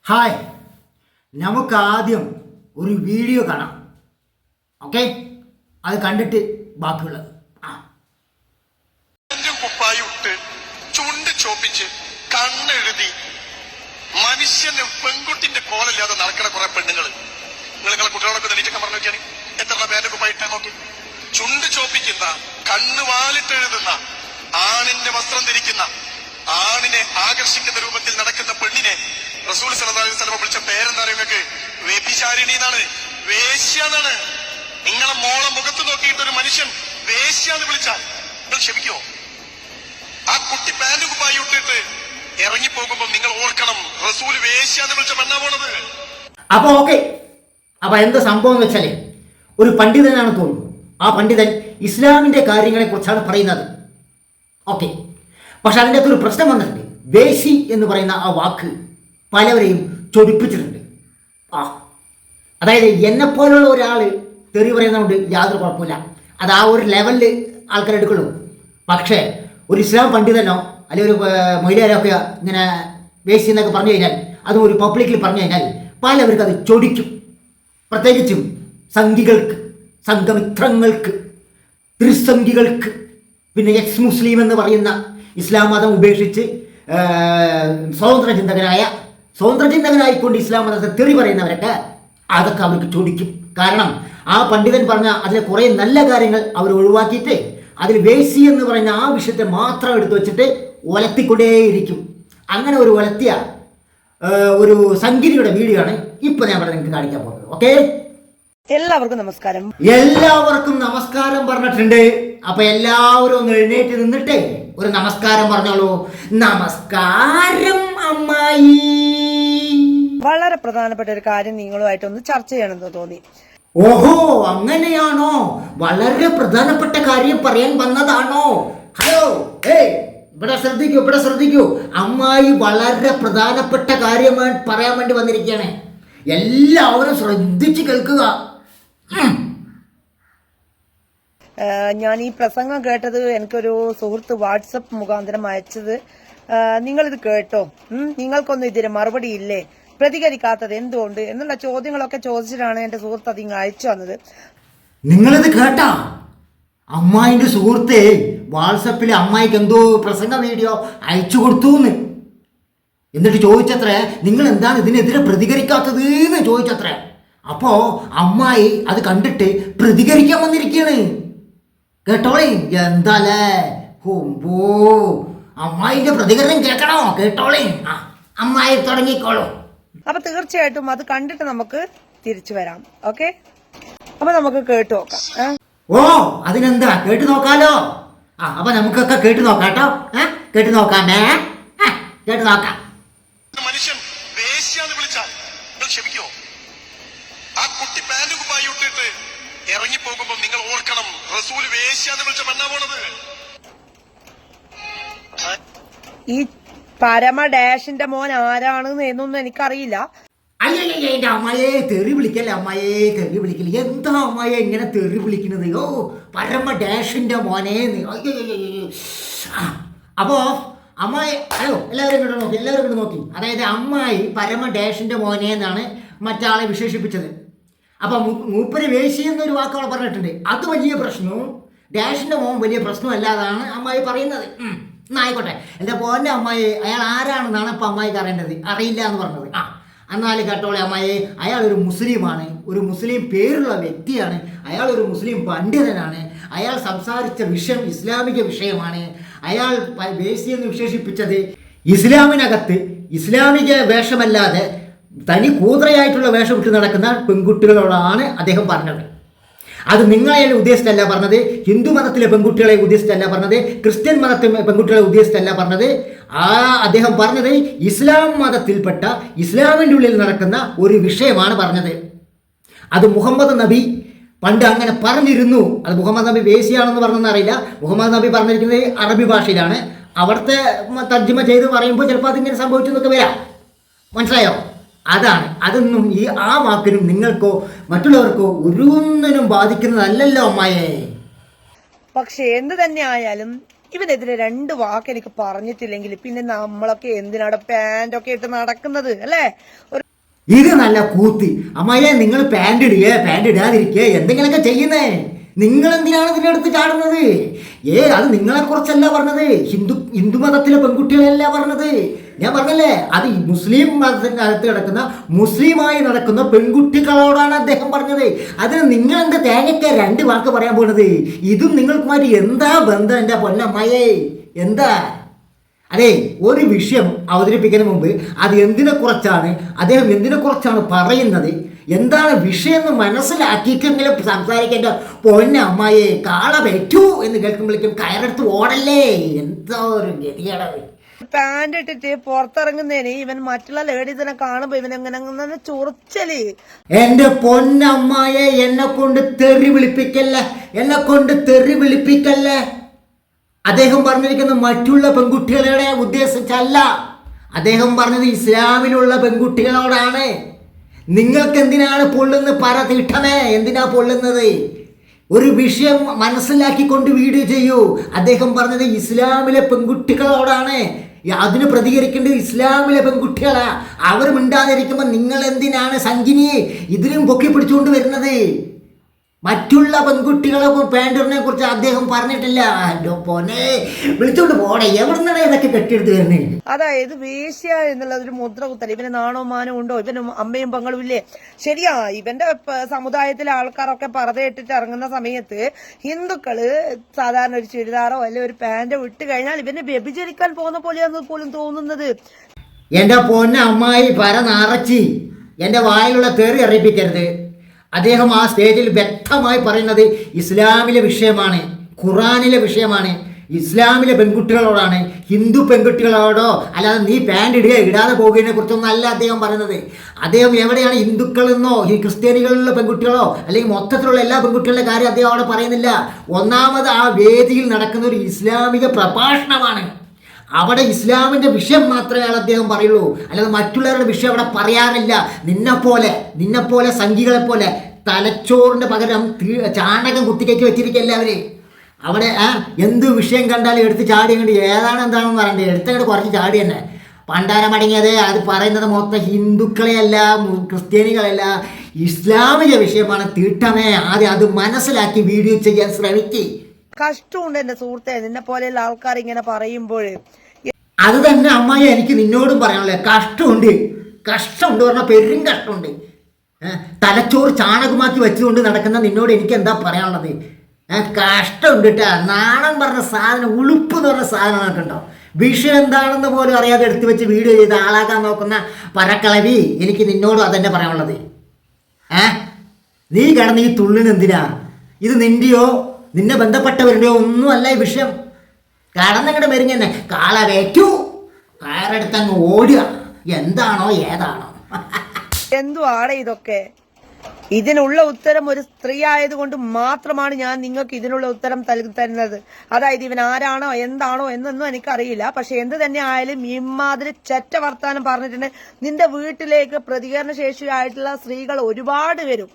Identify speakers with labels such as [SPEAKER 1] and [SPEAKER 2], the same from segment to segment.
[SPEAKER 1] Hi, നമുക്ക് ആദ്യം ഒരു വീഡിയോ കാണാം. ഓക്കെ, അത് കണ്ടിട്ട് ബാക്കിയുള്ളത്.
[SPEAKER 2] കുപ്പായിട്ട് ചുണ്ട് ചോപ്പിച്ച് കണ്ണെഴുതി മനുഷ്യന് പെൺകുട്ടിന്റെ കോലല്ലാതെ നടക്കണ കുറെ പെണ്ണുങ്ങൾ. നിങ്ങളെ കുട്ടികളൊക്കെ തെളിയിച്ചൊക്കെ പറഞ്ഞു നോക്കിയാണ് എത്ര പേരുടെ കുപ്പായിട്ടാ നോക്കി. ചുണ്ട് ചോപ്പിക്കുന്ന കണ്ണ് വാലിട്ട് എഴുതുന്ന ആണിന്റെ വസ്ത്രം ധരിക്കുന്ന ആണിനെ ആകർഷിക്കുന്ന രൂപത്തിൽ നടക്കുന്ന പെണ്ണിനെ റസൂൽ സല്ലല്ലാഹു അലൈഹി വസല്ലം വിളിച്ച പേരെന്താ നിങ്ങൾക്ക്? വ്യഭിചാരിണി എന്നാണ്, വേശ്യ എന്നാണ്. നിങ്ങളെ മോളെ മുഖത്ത് നോക്കിയിട്ട് ഒരു മനുഷ്യൻ വേശ്യ എന്ന് വിളിച്ചാൽ നിങ്ങൾ ക്ഷമിക്കോ? ആ കുട്ടി പാന്റ് കുപ്പായി ഇട്ടിട്ട് ഇറങ്ങിപ്പോകുമ്പോ നിങ്ങൾ ഓർക്കണം, റസൂൽ വേശ്യ എന്ന് വിളിച്ച പെണ്ണാ പോണത്.
[SPEAKER 1] അപ്പൊ എന്താ സംഭവം എന്ന് വെച്ചാല്, ഒരു പണ്ഡിതനാണ് തോന്നുന്നു. ആ പണ്ഡിതൻ ഇസ്ലാമിന്റെ കാര്യങ്ങളെ കുറിച്ചാണ് പറയുന്നത്. ഓക്കെ, പക്ഷെ അതിൻ്റെ അകത്തൊരു പ്രശ്നം വന്നിട്ടുണ്ട്. വേശി എന്ന് പറയുന്ന ആ വാക്ക് പലവരെയും ചൊടിപ്പിച്ചിട്ടുണ്ട്. അതായത് എന്നെപ്പോലുള്ള ഒരാൾ തെറി പറയുന്നതുകൊണ്ട് യാതൊരു കുഴപ്പമില്ല, അത് ആ ഒരു ലെവലിൽ ആൾക്കാർ എടുക്കുള്ളൂ. പക്ഷേ ഒരു ഇസ്ലാം പണ്ഡിതനോ അല്ലെങ്കിൽ ഒരു മൊയ്ലാരോ ഒക്കെ ഇങ്ങനെ വേശി എന്നൊക്കെ പറഞ്ഞു കഴിഞ്ഞാൽ, അതും ഒരു പബ്ലിക്കിൽ പറഞ്ഞു കഴിഞ്ഞാൽ പലവർക്ക് അത് ചൊടിക്കും. പ്രത്യേകിച്ചും സംഘികൾക്ക്, സംഘമിത്രങ്ങൾക്ക്, ത്രിസംഘികൾക്ക്, പിന്നെ എക്സ് മുസ്ലിം എന്ന് പറയുന്ന ഇസ്ലാം മതം ഉപേക്ഷിച്ച് സ്വതന്ത്ര ചിന്തകനായിക്കൊണ്ട് ഇസ്ലാം മതത്തെ തെറി പറയുന്നവരൊക്കെ അതൊക്കെ അവർക്ക് ചൊടിക്കും. കാരണം ആ പണ്ഡിതൻ പറഞ്ഞ അതിലെ കുറേ നല്ല കാര്യങ്ങൾ അവർ ഒഴിവാക്കിയിട്ട് അതിൽ വേശി എന്ന് പറയുന്ന ആ വിഷയത്തെ മാത്രം എടുത്തു വെച്ചിട്ട് ഒലത്തിക്കൊണ്ടേയിരിക്കും. അങ്ങനെ ഒരു ഒലത്തിയ ഒരു സംഗീതയുടെ വീഡിയോ ആണ് ഇപ്പോൾ ഞാൻ നിങ്ങൾക്ക് കാണിക്കാൻ പോകുന്നത്. ഓക്കെ,
[SPEAKER 3] എല്ലാവർക്കും
[SPEAKER 1] നമസ്കാരം പറഞ്ഞിട്ടുണ്ട്. അപ്പൊ എല്ലാവരും ഒന്ന് എഴുന്നേറ്റ് നിന്നിട്ടേ ഒരു നമസ്കാരം പറഞ്ഞോളൂ. നമസ്കാരം അമ്മായി.
[SPEAKER 3] വളരെ പ്രധാനപ്പെട്ട ഒരു കാര്യം നിങ്ങളുമായിട്ട് ഒന്ന് ചർച്ച ചെയ്യണമെന്ന് തോന്നി.
[SPEAKER 1] ഓഹോ, അങ്ങനെയാണോ? വളരെ പ്രധാനപ്പെട്ട കാര്യം പറയാൻ വന്നതാണോ? ഹലോ, ഇവിടെ ശ്രദ്ധിക്കൂ. അമ്മായി വളരെ പ്രധാനപ്പെട്ട കാര്യം പറയാൻ വേണ്ടി വന്നിരിക്കുകയാണ്. എല്ലാവരും ശ്രദ്ധിച്ച് കേൾക്കുക.
[SPEAKER 3] ഞാൻ ഈ പ്രസംഗം കേട്ടത് എനിക്കൊരു സുഹൃത്ത് വാട്സപ്പ് മുഖാന്തരം അയച്ചത്. നിങ്ങളിത് കേട്ടോ? നിങ്ങൾക്കൊന്നും ഇതിന് മറുപടി ഇല്ലേ? പ്രതികരിക്കാത്തത് എന്തുകൊണ്ട് എന്നുള്ള ചോദ്യങ്ങളൊക്കെ ചോദിച്ചിട്ടാണ് എന്റെ സുഹൃത്ത് അത് ഇങ്ങ് അയച്ചു വന്നത്.
[SPEAKER 1] നിങ്ങളിത് കേട്ടാ? അമ്മായിന്റെ സുഹൃത്തെ വാട്സപ്പിൽ അമ്മായിക്ക് എന്തോ പ്രസംഗ വീഡിയോ അയച്ചു കൊടുത്തു. എന്നിട്ട് ചോദിച്ചത്രേ, നിങ്ങൾ എന്താണ് ഇതിനെതിരെ പ്രതികരിക്കാത്തത് എന്ന് ചോദിച്ചത്രേ. അപ്പോ അമ്മായി അത് കണ്ടിട്ട് പ്രതികരിക്കാൻ വന്നിരിക്കുകയാണ്. കേട്ടോളേ, എന്താലേ ഹോമ്പോ, അമ്മായിന്റെ പ്രതികരണം കേൾക്കണോ? കേട്ടോളേ, അമ്മായി തുടങ്ങിക്കോളൂ.
[SPEAKER 3] അപ്പൊ തീർച്ചയായിട്ടും അത് കണ്ടിട്ട് നമുക്ക് തിരിച്ചു വരാം. ഓക്കെ, അപ്പൊ നമുക്ക് കേട്ടു നോക്കാം.
[SPEAKER 1] അതിനെന്താ, കേട്ടു നോക്കാലോ. അപ്പൊ നമുക്കൊക്കെ കേട്ടു നോക്കാട്ടോ. കേട്ടു നോക്കാമേ, കേട്ടു നോക്കാം.
[SPEAKER 2] മനുഷ്യൻ വേശ്യ എന്ന് വിളിച്ചാൽ നിങ്ങൾ ക്ഷമിക്കോ? ആ കുട്ടി പാന്റ് കുപ്പായി ഇട്ടിട്ട് ഇറങ്ങിപ്പോകുമ്പോ നിങ്ങൾ ഓർക്കണം, റസൂൽ വേശ്യ എന്ന് വിളിച്ച പെണ്ണാ പോണത്.
[SPEAKER 3] ഈ പരമ ഡാഷിന്റെ മോൻ ആരാണ് എന്നൊന്നും എനിക്കറിയില്ല.
[SPEAKER 1] അയ്യേ, അമ്മായെ തെറി വിളിക്കല്ലേ, അമ്മായെ തെറി വിളിക്കല്. എന്താ അമ്മായെ ഇങ്ങനെ തെറി വിളിക്കുന്നത്? പരമ ഡാഷിന്റെ മോനെ. അപ്പോ അമ്മായി, എല്ലാവരും ഇങ്ങോട്ട് നോക്കി. അതായത് അമ്മായി പരമ ഡാഷിന്റെ മോനെ എന്നാണ് മറ്റാളെ വിശേഷിപ്പിച്ചത്. അപ്പൊ മൂപ്പര് വേശി എന്നൊരു വാക്ക് അവിടെ പറഞ്ഞിട്ടുണ്ട്. അത് വലിയ പ്രശ്നവും ഡാഷിന്റെ മോൻ വലിയ പ്രശ്നമല്ലാതാണ് അമ്മായി പറയുന്നത്. എന്നായിക്കോട്ടെ, എൻ്റെ പോൻ്റെ അമ്മായി അയാൾ ആരാണെന്നാണ് ഇപ്പം അമ്മായിക്ക് അറിയേണ്ടത്. അറിയില്ല എന്ന് പറഞ്ഞത്. എന്നാൽ കേട്ടോളെ അമ്മായി, അയാൾ ഒരു മുസ്ലിമാണ്, ഒരു മുസ്ലിം പേരുള്ള വ്യക്തിയാണ്, അയാൾ ഒരു മുസ്ലിം പണ്ഡിതനാണ്, അയാൾ സംസാരിച്ച വിഷയം ഇസ്ലാമിക വിഷയമാണ്. അയാൾ വേശി എന്ന് വിശേഷിപ്പിച്ചത് ഇസ്ലാമിനകത്ത് ഇസ്ലാമിക വേഷമല്ലാതെ തനി കൂതറയായിട്ടുള്ള വേഷം ഇട്ട് നടക്കുന്ന പെൺകുട്ടികളോടാണ് അദ്ദേഹം പറഞ്ഞത്. അത് നിങ്ങളെ ഉദ്ദേശിച്ചല്ല പറഞ്ഞത്, ഹിന്ദു മതത്തിലെ പെൺകുട്ടികളെ ഉദ്ദേശിച്ചല്ല പറഞ്ഞത്, ക്രിസ്ത്യൻ മതത്തിലെ പെൺകുട്ടികളെ ഉദ്ദേശിച്ചല്ല പറഞ്ഞത്. അദ്ദേഹം പറഞ്ഞത് ഇസ്ലാം മതത്തിൽപ്പെട്ട ഇസ്ലാമിൻ്റെ ഉള്ളിൽ നടക്കുന്ന ഒരു വിഷയമാണ് പറഞ്ഞത്. അത് മുഹമ്മദ് നബി പണ്ട് അങ്ങനെ പറഞ്ഞിരുന്നു. അത് മുഹമ്മദ് നബി വേശിയാണെന്ന് പറഞ്ഞെന്ന് അറിയില്ല. മുഹമ്മദ് നബി പറഞ്ഞിരിക്കുന്നത് അറബി ഭാഷയിലാണ്. അവിടുത്തെ തർജ്ജിമ ചെയ്ത് പറയുമ്പോൾ ചിലപ്പോൾ അതിങ്ങനെ സംഭവിച്ചു എന്നൊക്കെ വരാം. മനസ്സിലായോ? അതൊന്നും ആ വാക്കിനും നിങ്ങൾക്കോ മറ്റുള്ളവർക്കോ ഒരൊന്നിനും ബാധിക്കുന്നതല്ലല്ലോ അമ്മായെ.
[SPEAKER 3] പക്ഷെ എന്ത് തന്നെ ആയാലും ഇവനെതിരെ 2 വാക്ക് എനിക്ക് പറഞ്ഞിട്ടില്ലെങ്കിൽ പിന്നെ നമ്മളൊക്കെ എന്തിനാണ് പാൻറ്റൊക്കെ ഇട്ട് നടക്കുന്നത് അല്ലേ?
[SPEAKER 1] ഇത് നല്ല കൂത്തി. അമ്മായെ നിങ്ങൾ പാൻറ് ഇടുക, പാൻറ് ഇടാതിരിക്കുക, എന്തെങ്കിലുമൊക്കെ ചെയ്യുന്നേ. നിങ്ങൾ എന്തിനാണ് ഇതിനടുത്ത് ചാടുന്നത്? അത് നിങ്ങളെ കുറിച്ചല്ല പറഞ്ഞത്, ഹിന്ദു മതത്തിലെ പെൺകുട്ടികളല്ല പറഞ്ഞത്. ഞാൻ പറഞ്ഞല്ലേ, അത് മുസ്ലിം മതത്തിനകത്ത് കിടക്കുന്ന മുസ്ലിമായി നടക്കുന്ന പെൺകുട്ടികളോടാണ് അദ്ദേഹം പറഞ്ഞത്. അതിന് നിങ്ങൾ എന്താ തേങ്ങയ്ക്ക് 2 വാക്ക് പറയാൻ പോണത്? ഇതും നിങ്ങൾക്കുമായിട്ട് എന്താ ബന്ധം എൻ്റെ പൊന്നമ്മയെ? എന്താ? അതെ, ഒരു വിഷയം അവതരിപ്പിക്കുന്നതിന് മുമ്പ് അത് അദ്ദേഹം എന്തിനെ കുറിച്ചാണ് പറയുന്നത്, എന്താണ് വിഷയം എന്ന് മനസ്സിലാക്കിയിട്ടെങ്കിലും സംസാരിക്കേണ്ട പൊന്നമ്മയെ. കാള വെറ്റു എന്ന് കേൾക്കുമ്പോഴേക്കും കയറെടുത്ത് ഓടല്ലേ? എന്താ ഒരു ഗതിയാണ്.
[SPEAKER 3] പാൻറ് ഇട്ടിട്ട് പുറത്തിറങ്ങുന്നതിന് ഇവൻ മറ്റുള്ള ലേഡീസിനെ കാണുമ്പോ ഇവൻ എങ്ങനെ ചൊറിച്ചല്.
[SPEAKER 1] എന്റെ പൊന്നമ്മയെ, എന്നെ കൊണ്ട് തെറി വിളിപ്പിക്കല്ലേ. അദ്ദേഹം പറഞ്ഞിരിക്കുന്ന മറ്റുള്ള പെൺകുട്ടികളെ ഉദ്ദേശിച്ചല്ല, അദ്ദേഹം പറഞ്ഞത് ഇസ്ലാമിലുള്ള പെൺകുട്ടികളോടാണ്. നിങ്ങൾക്ക് എന്തിനാണ് പൊള്ളുന്നത്? പറ തീട്ടമേ, എന്തിനാ പൊള്ളുന്നത്? ഒരു വിഷയം മനസ്സിലാക്കിക്കൊണ്ട് വീഡിയോ ചെയ്യൂ. അദ്ദേഹം പറഞ്ഞത് ഇസ്ലാമിലെ പെൺകുട്ടികളോടാണ്. അതിന് പ്രതികരിക്കേണ്ടത് ഇസ്ലാമിലെ പെൺകുട്ടികളാ. അവർ മിണ്ടാതിരിക്കുമ്പോൾ നിങ്ങൾ എന്തിനാണ് സംഗിനി ഇതിലും പൊക്കി പിടിച്ചുകൊണ്ട് വരുന്നത്? മറ്റുള്ള പെൺകുട്ടികളെ പാൻറിനെ കുറിച്ച് അദ്ദേഹം പറഞ്ഞിട്ടില്ല. പോനെ വിളിച്ചോണ്ട് പോടെ, എവിടെ നിന്നാണ് ഇതൊക്കെ കെട്ടിയെടുത്ത് വരുന്നത്?
[SPEAKER 3] അതായത് വേശ്യ എന്നുള്ള ഒരു മുദ്ര കുത്തൽ. ഇവന് നാണോ മാനോ ഉണ്ടോ? ഇവനും അമ്മയും പെങ്ങളും ഇല്ലേ? ശരിയാ, ഇവന്റെ സമുദായത്തിലെ ആൾക്കാരൊക്കെ പറതയിട്ടിട്ട് ഇറങ്ങുന്ന സമയത്ത് ഹിന്ദുക്കള് സാധാരണ ഒരു ചുരിദാറോ അല്ലെ ഒരു പാൻറ്റോ ഇട്ട് കഴിഞ്ഞാൽ ഇവനെ വ്യഭിചരിക്കാൻ പോകുന്ന പോലെയാണ് പോലും തോന്നുന്നത്.
[SPEAKER 1] എന്റെ പൊന്ന അമ്മായി പര നിറച്ചി എന്റെ വായിലുള്ള തെറി അറിയിപ്പിക്കരുത്. അദ്ദേഹം ആ സ്റ്റേജിൽ വ്യക്തമായി പറയുന്നത് ഇസ്ലാമിലെ വിഷയമാണ്, ഖുറാനിലെ വിഷയമാണ്, ഇസ്ലാമിലെ പെൺകുട്ടികളോടാണ്. ഹിന്ദു പെൺകുട്ടികളോടോ അല്ലാതെ നീ പാൻറ് ഇടുക ഇടാതെ പോകുന്നതിനെ കുറിച്ചൊന്നും അല്ല അദ്ദേഹം പറയുന്നത്. അദ്ദേഹം എവിടെയാണ് ഹിന്ദുക്കളെന്നോ ഈ ക്രിസ്ത്യാനികളിലുള്ള പെൺകുട്ടികളോ അല്ലെങ്കിൽ മൊത്തത്തിലുള്ള എല്ലാ പെൺകുട്ടികളുടെ കാര്യം അദ്ദേഹം അവിടെ പറയുന്നില്ല. ഒന്നാമത് ആ വേദിയിൽ നടക്കുന്ന ഒരു ഇസ്ലാമിക പ്രഭാഷണമാണ്. അവിടെ ഇസ്ലാമിൻ്റെ വിഷയം മാത്രമേ അദ്ദേഹം പറയുള്ളൂ, അല്ലാതെ മറ്റുള്ളവരുടെ വിഷയം അവിടെ പറയാറില്ല. നിന്നെപ്പോലെ സംഘികളെ പോലെ തലച്ചോറിൻ്റെ പകരം ചാണകം കുത്തിക്കയറ്റി വെച്ചിരിക്കുക എല്ലാവരും. അവിടെ എന്ത് വിഷയം കണ്ടാലും എടുത്ത് ചാടി കണ്ട് എന്താണെന്ന് പറയണ്ടേ, എടുത്തങ്ങോട്ട് കുറച്ച് ചാടി തന്നെ പണ്ടാരം അടങ്ങിയത്. അത് പറയുന്നത് മൊത്തം ഹിന്ദുക്കളെയല്ല, ക്രിസ്ത്യാനികളല്ല, ഇസ്ലാമിക വിഷയമാണ്. തീട്ടമേ, ആദ്യം അത് മനസ്സിലാക്കി വീഡിയോ ചെയ്യാൻ ശ്രമിക്കുക.
[SPEAKER 3] കഷ്ടമുണ്ട് എന്റെ സുഹൃത്തെ, നിന്നെ പോലെയുള്ള ആൾക്കാർ ഇങ്ങനെ പറയുമ്പോൾ.
[SPEAKER 1] അത് തന്നെ അമ്മായി എനിക്ക് നിന്നോടും പറയാനുള്ളത്. കഷ്ടമുണ്ട് പറഞ്ഞാൽ പെരും കഷ്ടമുണ്ട്. തലച്ചോറ് ചാണകമാക്കി വെച്ചുകൊണ്ട് നടക്കുന്ന നിന്നോട് എനിക്ക് എന്താ പറയാനുള്ളത്? കഷ്ടമുണ്ട് കേട്ടാ. നാണം പറഞ്ഞ സാധനം, ഉളുപ്പ് എന്ന് പറഞ്ഞ സാധനം കണ്ടോ? വിഷയം എന്താണെന്ന് പോലും അറിയാതെ എടുത്തു വെച്ച് വീഡിയോ ചെയ്ത് ആളാക്കാൻ നോക്കുന്ന പരക്കളവി, എനിക്ക് നിന്നോടും അതന്നെ പറയാനുള്ളത്. നീ കിടന്ന് ഈ തുള്ളിന് എന്തിനാ? ഇത് നിന്റെയോ നിന്നെ ബന്ധപ്പെട്ടവരുടെയോ ഒന്നുമല്ല ഈ വിഷയം. കടന്നങ്ങടെ മെരുങ്ങന്നെ കാള വേറ്റു കയറെടുത്തങ്ങ് ഓടുക. എന്താണോ ഏതാണോ
[SPEAKER 3] എന്തുവാണ് ഇതൊക്കെ? ഇതിനുള്ള ഉത്തരം ഒരു സ്ത്രീ ആയതുകൊണ്ട് മാത്രമാണ് ഞാൻ നിങ്ങൾക്ക് ഇതിനുള്ള ഉത്തരം തരുന്നത്. അതായത് ഇവൻ ആരാണോ എന്താണോ എന്നൊന്നും എനിക്കറിയില്ല. പക്ഷെ എന്ത് തന്നെ ആയാലും ഇമാതിരി ചെറ്റ വർത്താനം പറഞ്ഞിട്ടുണ്ട്. നിന്റെ വീട്ടിലേക്ക് പ്രതികരണ ശേഷിയായിട്ടുള്ള സ്ത്രീകൾ ഒരുപാട് വരും.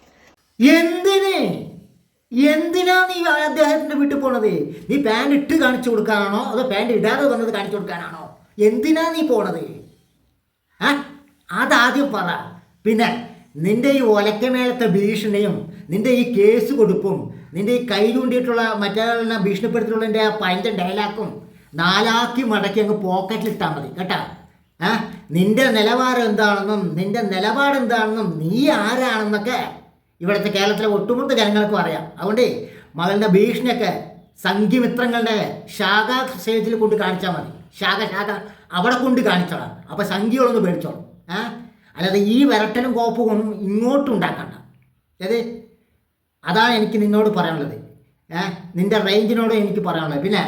[SPEAKER 1] എന്തിനാ നീ അദ്ദേഹത്തിന്റെ വീട്ടിൽ പോണത്? നീ പാൻറ് ഇട്ട് കാണിച്ചു കൊടുക്കാനാണോ അതോ പാൻറ് ഇടാതെ വന്നത് കാണിച്ചു കൊടുക്കാനാണോ? എന്തിനാ നീ പോണത്? അതാദ്യം പറ. പിന്നെ നിന്റെ ഈ ഒലക്കമേലത്തെ ഭീഷണിയും നിന്റെ ഈ കേസ് കൊടുപ്പും നിന്റെ ഈ കൈ ചൂണ്ടിയിട്ടുള്ള മറ്റേ ഭീഷണിപ്പെടുത്തിയിട്ടുള്ള ആ പൈൻ്റെ ഡയലാക്കും 4 ആക്കി മടക്കി അങ്ങ് പോക്കറ്റിലിട്ടാൽ മതി കേട്ടാ. നിന്റെ നിലവാരം എന്താണെന്നും നിന്റെ നിലപാട് എന്താണെന്നും നീ ആരാണെന്നൊക്കെ ഇവിടുത്തെ കേരളത്തിലെ ഒട്ടുമുട്ട ജനങ്ങൾക്കും അറിയാം. അതുകൊണ്ട് മകളുടെ ഭീഷണിയൊക്കെ സംഘിമിത്രങ്ങളുടെ ശാഖ സ്റ്റേജിൽ കൊണ്ട് കാണിച്ചാൽ മതി. ശാഖ അവിടെ കൊണ്ട് കാണിച്ചോളാം. അപ്പോൾ സംഘികളൊന്ന് പേടിച്ചോളാം. അല്ലാതെ ഈ വിരട്ടലും കോപ്പും ഇങ്ങോട്ടും ഉണ്ടാക്കണ്ട. അതാണ് എനിക്ക് നിന്നോട് പറയാനുള്ളത്. നിന്റെ റേഞ്ചിനോട് എനിക്ക് പറയാനുള്ളത്. പിന്നെ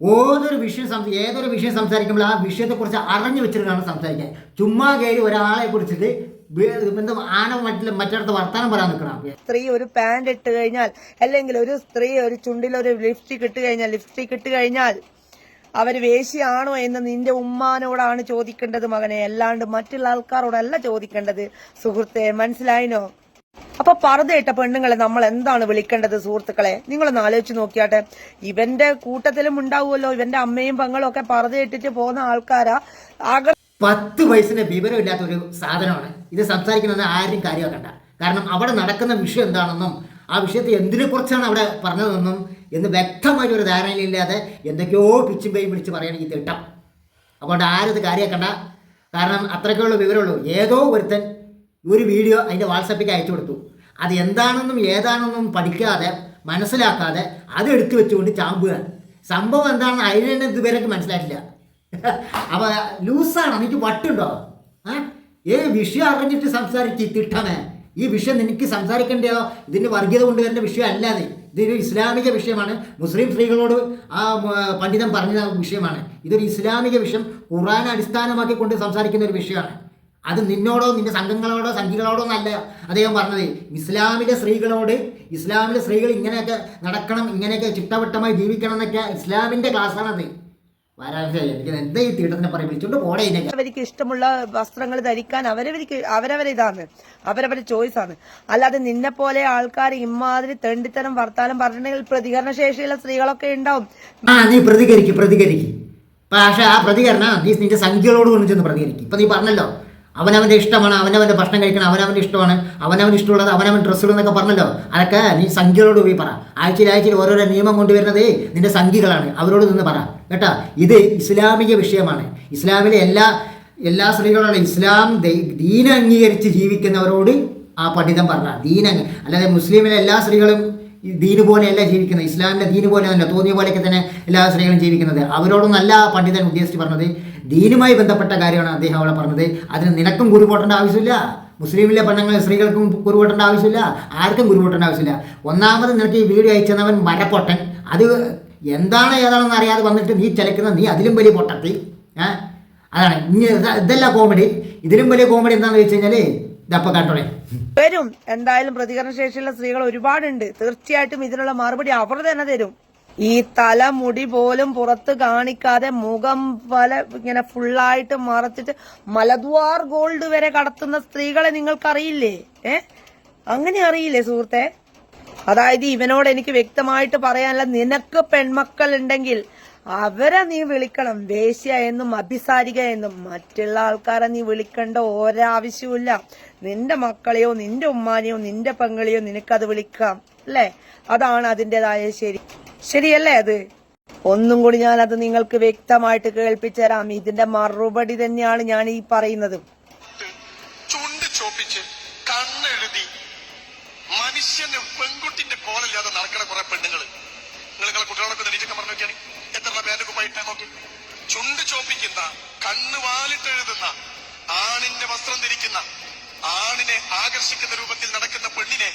[SPEAKER 1] ഏതൊരു വിഷയം സംസാരിക്കുമ്പോൾ ആ വിഷയത്തെക്കുറിച്ച് അറിഞ്ഞു വെച്ചിട്ടാണ് സംസാരിക്കാൻ. ചുമ്മാ കയറി ഒരാളെ കുറിച്ചിട്ട് മറ്റിടത്ത് വർത്താനം പറയാൻ നിൽക്കണം.
[SPEAKER 3] സ്ത്രീ ഒരു പാൻറ് ഇട്ട് കഴിഞ്ഞാൽ അല്ലെങ്കിൽ ഒരു സ്ത്രീ ഒരു ചുണ്ടിലൊരു ലിപ്സ്റ്റിക് ഇട്ട് കഴിഞ്ഞാൽ അവർ വേശ്യയാണോ എന്ന് നിന്റെ ഉമ്മാനോടാണ് ചോദിക്കേണ്ടത് മകനെ, അല്ലാണ്ട് മറ്റുള്ള ആൾക്കാരോടല്ല ചോദിക്കേണ്ടത് സുഹൃത്തെ. മനസ്സിലായിനോ? അപ്പൊ പർദ്ദയിട്ട പെണ്ണുങ്ങളെ നമ്മൾ എന്താണ് വിളിക്കേണ്ടത് സുഹൃത്തുക്കളെ? നിങ്ങളൊന്ന് ആലോചിച്ച് നോക്കിയാട്ടെ. ഇവന്റെ കൂട്ടത്തിലും ഉണ്ടാവുമല്ലോ, ഇവന്റെ അമ്മയും പെങ്ങളും ഒക്കെ പർദ്ദയിട്ടിട്ട് പോകുന്ന ആൾക്കാരാ.
[SPEAKER 1] 10 വയസ്സിന് വിവരമില്ലാത്ത ഒരു സാധനമാണ് ഇത്. സംസാരിക്കുന്നത് ആരും കാര്യമാക്കണ്ട. കാരണം അവിടെ നടക്കുന്ന വിഷയം എന്താണെന്നും ആ വിഷയത്തെ എന്തിനെ കുറിച്ചാണ് അവിടെ പറഞ്ഞതെന്നും എന്ന് വ്യക്തമായിട്ട് ഒരു ധാരണയിലില്ലാതെ എന്തൊക്കെയോ പിച്ചും പേയും വിളിച്ച് പറയണമെങ്കിൽ തിട്ടം. അതുകൊണ്ട് ആരും ഇത് കാര്യമാക്കണ്ട. കാരണം അത്രയ്ക്കുള്ള വിവരമുള്ളൂ. ഏതോ ഒരുത്തൻ ഒരു വീഡിയോ അതിൻ്റെ വാട്സപ്പിലേക്ക് അയച്ചു കൊടുത്തു. അത് എന്താണെന്നും ഏതാണെന്നും പഠിക്കാതെ മനസ്സിലാക്കാതെ അത് എടുത്തു വെച്ചുകൊണ്ട് ചാമ്പുകയാണ്. സംഭവം എന്താണെന്ന് അതിന് തന്നെ ഇതുവരെ മനസ്സിലായിട്ടില്ല. അപ്പോൾ ലൂസാണ്. എനിക്ക് വട്ടുണ്ടോ? വിഷയം അറിഞ്ഞിട്ട് സംസാരിച്ച് തിട്ടമേ. ഈ വിഷയം നിനക്ക് സംസാരിക്കേണ്ടയോ? ഇതിൻ്റെ വർഗീയത കൊണ്ടുവരേണ്ട വിഷയം അല്ലാതെ ഇതൊരു ഇസ്ലാമിക വിഷയമാണ്. മുസ്ലിം സ്ത്രീകളോട് ആ പണ്ഡിതൻ പറഞ്ഞ വിഷയമാണ്. ഇതൊരു ഇസ്ലാമിക വിഷയം, ഖുർആനെ അടിസ്ഥാനമാക്കി കൊണ്ട് സംസാരിക്കുന്ന ഒരു വിഷയമാണ്. അത് നിന്നോടോ നിന്റെ സംഘങ്ങളോടോ സംഘികളോടോ എന്നല്ല അദ്ദേഹം പറഞ്ഞത്. ഇസ്ലാമിലെ സ്ത്രീകൾ ഇങ്ങനെയൊക്കെ നടക്കണം, ഇങ്ങനെയൊക്കെ ചിട്ടവട്ടമായി ജീവിക്കണം എന്നൊക്കെ ഇസ്ലാമിൻ്റെ ക്ലാസ്സാണത്. എനിക്ക് എന്താ ഈ തീട്ടത്തിനെ പറയും വിളിച്ചോണ്ട് പോടേ.
[SPEAKER 3] അവർക്ക് ഇഷ്ടമുള്ള വസ്ത്രങ്ങൾ ധരിക്കാൻ അവരവരെ ഇതാണ്, അവരവരെ ചോയ്സ് ആണ്. അല്ലാതെ നിന്നെ പോലെ ആൾക്കാർ ഇമാതിരി തെണ്ടിത്തരം വർത്താനം പറഞ്ഞിട്ടുണ്ടെങ്കിൽ പ്രതികരണ ശേഷിയുള്ള സ്ത്രീകളൊക്കെ ഉണ്ടാവും.
[SPEAKER 1] നീ പ്രതികരിക്കും. പക്ഷെ ആ പ്രതികരണം നീ നിന്റെ സംഖ്യകളോട് കൊണ്ട് ചെന്ന് പ്രതികരിക്കും. ഇപ്പൊ നീ പറഞ്ഞല്ലോ അവനവൻ്റെ ഇഷ്ടമാണ്, അവനവൻ്റെ ഭക്ഷണം കഴിക്കണം, അവനവൻ്റെ ഇഷ്ടമാണ്, അവനവൻ ഇഷ്ടമുള്ളത് അവനവൻ ഡ്രസ്സുകൾ എന്നൊക്കെ പറഞ്ഞല്ലോ. അതൊക്കെ നീ സംഖ്യകളോട് പോയി പറ. ആഴ്ചയിൽ ഓരോരോ നിയമം കൊണ്ടുവരുന്നത് നിന്റെ സംഖ്യകളാണ്, അവരോട് നിന്ന് പറ കേട്ടാ. ഇത് ഇസ്ലാമിക വിഷയമാണ്. ഇസ്ലാമിലെ എല്ലാ സ്ത്രീകളോടും ഇസ്ലാം ദീന അംഗീകരിച്ച് ജീവിക്കുന്നവരോട് ആ പണ്ഡിതൻ പറഞ്ഞ അല്ലാതെ മുസ്ലിമിലെ എല്ലാ സ്ത്രീകളും ദീന് പോലെയല്ല ജീവിക്കുന്നത്, ഇസ്ലാമിലെ ദീന് പോലെയല്ല, തോന്നിയ പോലെയൊക്കെ തന്നെ എല്ലാ സ്ത്രീകളും ജീവിക്കുന്നത്. അവരോടൊന്നല്ല പണ്ഡിതൻ ഉദ്ദേശിച്ച് പറഞ്ഞത്. ദീനുമായി ബന്ധപ്പെട്ട കാര്യമാണ് അദ്ദേഹം അവിടെ പറഞ്ഞത്. അതിന് നിനക്കും കുരുപോട്ടേണ്ട ആവശ്യമില്ല, മുസ്ലിമിലെ സ്ത്രീകൾക്കും കുരുപോട്ടേണ്ട ആവശ്യമില്ല, ആർക്കും കുരുപോട്ടേണ്ട ആവശ്യമില്ല. ഒന്നാമത് നിനക്ക് ഈ വീഡിയോ അയച്ചവൻ മരപ്പൊട്ടൻ. അത് ഏതാണെന്ന് അറിയാതെ വന്നിട്ട് നീ ചലക്കുന്ന നീ അതിലും വലിയ പൊട്ടത്തി. അതാണ് ഇതല്ല കോമഡി. ഇതിലും വലിയ കോമഡി എന്താണെന്ന് വെച്ച് കഴിഞ്ഞാൽ ഇതപ്പോൾ കണ്ടോളെ
[SPEAKER 3] വരും. എന്തായാലും പ്രതികരണ ശേഷിയുള്ള സ്ത്രീകൾ ഒരുപാടുണ്ട്. തീർച്ചയായിട്ടും ഇതിനുള്ള മറുപടി അവർ തന്നെ തരും. ഈ തലമുടി പോലും പുറത്ത് കാണിക്കാതെ മുഖം ഇങ്ങനെ ഫുള്ളായിട്ട് മറച്ചിട്ട് മലദ്വാർ ഗോൾഡ് വരെ കടത്തുന്ന സ്ത്രീകളെ നിങ്ങൾക്കറിയില്ലേ? അങ്ങനെ അറിയില്ലേ സുഹൃത്തെ? അതായത് ഇവനോട് എനിക്ക് വ്യക്തമായിട്ട് പറയാനുള്ള, നിനക്ക് പെൺമക്കൾ ഉണ്ടെങ്കിൽ അവരെ നീ വിളിക്കണം വേശ്യ എന്നും അഭിസാരിക എന്നും. മറ്റുള്ള ആൾക്കാരെ നീ വിളിക്കേണ്ട ഒരാവശ്യമില്ല. നിന്റെ മക്കളെയോ നിന്റെ ഉമ്മാനെയോ നിന്റെ പെങ്ങളെയോ നിനക്കത് വിളിക്കാം, അല്ലേ? അതാണ് അതിൻ്റെതായ ശരിയല്ലേ? അത് ഒന്നും കൂടി ഞാൻ അത് നിങ്ങൾക്ക് വ്യക്തമായിട്ട് കേൾപ്പിച്ചു തരാം. ഇതിന്റെ മറുപടി തന്നെയാണ് ഞാൻ ഈ പറയുന്നത്.
[SPEAKER 2] ചുണ്ട് ചോപ്പിച്ച് കണ്ണെഴുതി മനുഷ്യന് പെൺകുട്ടിന്റെ കോലല്ലാതെ നടക്കണ കുറെ പെണ്ണുങ്ങൾ നിങ്ങളെ കുട്ടികളൊക്കെ നീറ്റൊക്കെ പറഞ്ഞു നോക്കിയാണ്. എത്ര പേരുടെ കുപ്പായിട്ടാ നോക്കി. ചുണ്ട് ചോപ്പിക്കുന്ന കണ്ണ് വാലിട്ടെഴുതുന്ന ആണിന്റെ വസ്ത്രം ധരിക്കുന്ന ആണിനെ ആകർഷിക്കുന്ന രൂപത്തിൽ നടക്കുന്ന പെണ്ണിനെ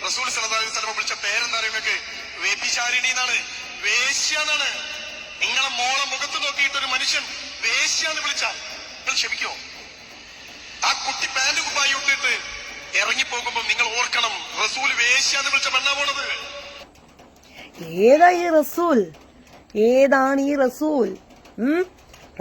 [SPEAKER 2] റസൂൽ സല്ലല്ലാഹു അലൈഹി വസല്ലം വിളിച്ച പേരെന്താ നിങ്ങൾക്ക്? വ്യഭിചാരിണി എന്നാണ്, വേശ്യാന്നാണ്. നിങ്ങളെ മോളെ മുഖത്ത് നോക്കിയിട്ട് ഒരു മനുഷ്യൻ വേശ്യാന്ന് വിളിച്ചാൽ നിങ്ങൾ ക്ഷമിക്കോ? ആ കുട്ടി പാന്റ് കുപ്പായി ഇട്ടിട്ട് ഇറങ്ങിപ്പോകുമ്പോ നിങ്ങൾ ഓർക്കണം, റസൂൽ വേശ്യാന്ന് വിളിച്ച പെണ്ണാ പോണത്.
[SPEAKER 3] ഏതാണ് ഈ റസൂൽ?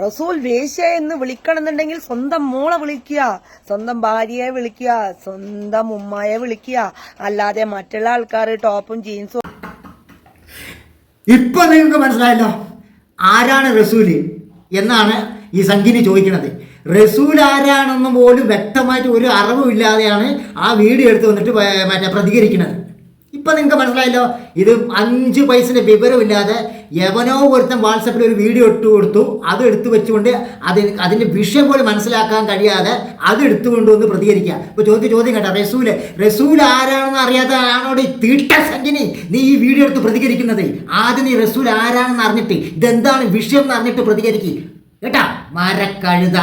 [SPEAKER 3] റസൂൽ വേശ്യ എന്ന് വിളിക്കണമെന്നുണ്ടെങ്കിൽ സ്വന്തം മോളെ വിളിക്കുക, സ്വന്തം ഭാര്യയെ വിളിക്കുക, സ്വന്തം ഉമ്മയെ വിളിക്കുക, അല്ലാതെ മറ്റുള്ള ആൾക്കാർ ടോപ്പും ജീൻസും.
[SPEAKER 1] ഇപ്പൊ നിങ്ങൾക്ക് മനസ്സിലായല്ലോ ആരാണ് റസൂല് എന്നാണ് ഈ സംഘിനി ചോദിക്കുന്നത്. റസൂൽ ആരാണെന്നും പോലും വ്യക്തമായിട്ട് ഒരു അറിവും ഇല്ലാതെയാണ് ആ വീഡിയോ എടുത്ത് വന്നിട്ട് പ്രതികരിക്കുന്നത്. ഇപ്പം നിങ്ങൾക്ക് മനസ്സിലായല്ലോ. ഇത് 5 പൈസയുടെ വിവരമില്ലാതെ എവനോ ഒരുത്തൻ വാട്സപ്പിൽ ഒരു വീഡിയോ ഇട്ട് കൊടുത്തു. അത് എടുത്തു വെച്ചുകൊണ്ട് അതിൻ്റെ വിഷയം പോലും മനസ്സിലാക്കാൻ കഴിയാതെ അത് എടുത്തുകൊണ്ടുവന്ന് പ്രതികരിക്കുക. ഇപ്പോൾ ചോദ്യം കേട്ടോ, റസൂൽ ആരാണെന്ന് അറിയാതെ ആണോട് തീട്ട സംഖ്യനി നീ ഈ വീഡിയോ എടുത്ത് പ്രതികരിക്കുന്നത്? ആദ്യം നീ റസൂൽ ആരാണെന്ന് അറിഞ്ഞിട്ട് ഇതെന്താണ് വിഷയം എന്ന് അറിഞ്ഞിട്ട് പ്രതികരിക്കുക കേട്ടാ. മരക്കഴുത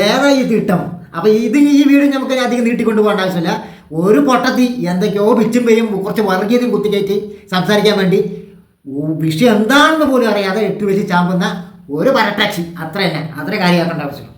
[SPEAKER 1] ഏതാ ഈ തീട്ടം? അപ്പോൾ ഈ വീഡിയോ നമുക്ക് അധികം നീട്ടിക്കൊണ്ട് പോകേണ്ട ആവശ്യമില്ല. ഒരു പൊട്ടത്തി എന്തൊക്കെയോ പിച്ചും പെയ്യും കുറച്ച് വർഗീയതയും കുത്തിക്കയറ്റി സംസാരിക്കാൻ വേണ്ടി വിഷയം എന്താണെന്ന് പോലും അറിയാതെ ഇട്ട് വെച്ച് ചാമ്പുന്ന ഒരു പരട്ടാക്ഷി. അത്ര തന്നെ, അത്ര കാര്യമാക്കേണ്ട ആവശ്യം.